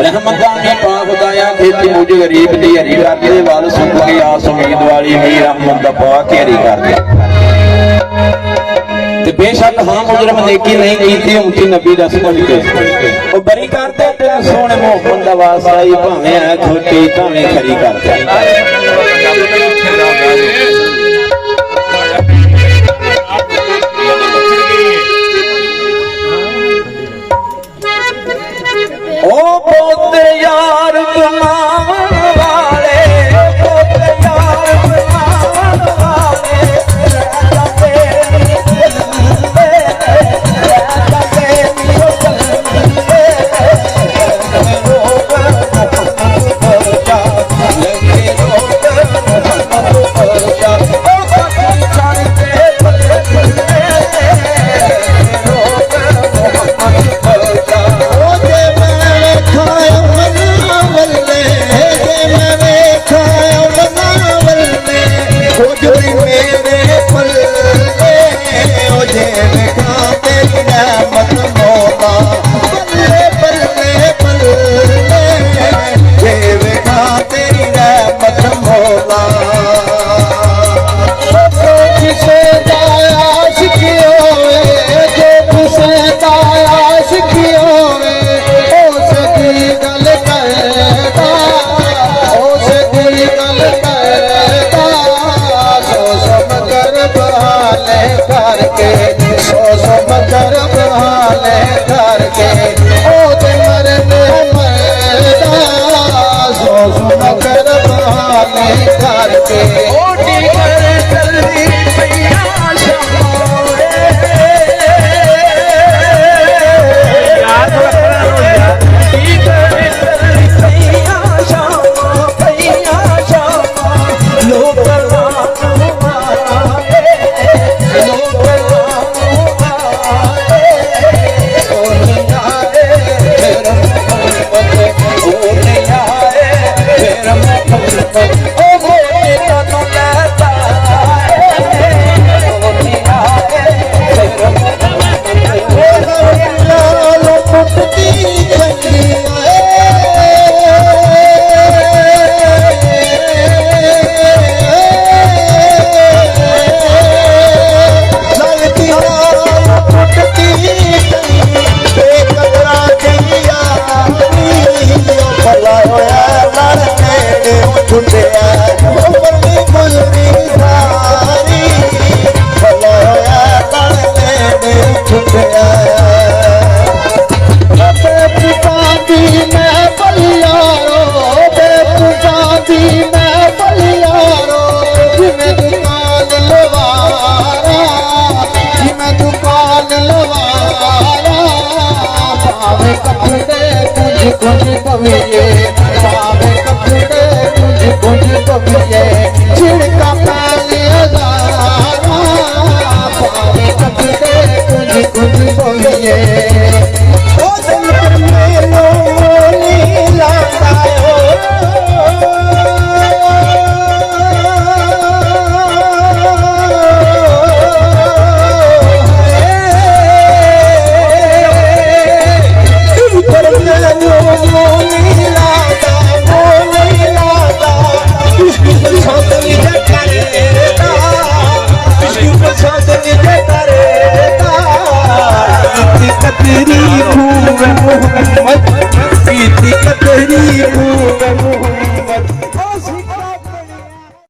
रहमतानी पा खुदाया खेती मुझ गरीब दी हरी कर दे वाल सुख की आस उम्मीद वाली ही रहमत दा पा के हरी कर दे ते बेशक हां मुजरम नेकी नहीं कीती उमती नबी दा समझ के ओ बरी कर दे तेरे सोने मोहम्मद दा वास्ता ही भावें है छोटी भावें खरी कर दे ओ पोते यार बनावन वाले पोते यार बनावन वाले कतरी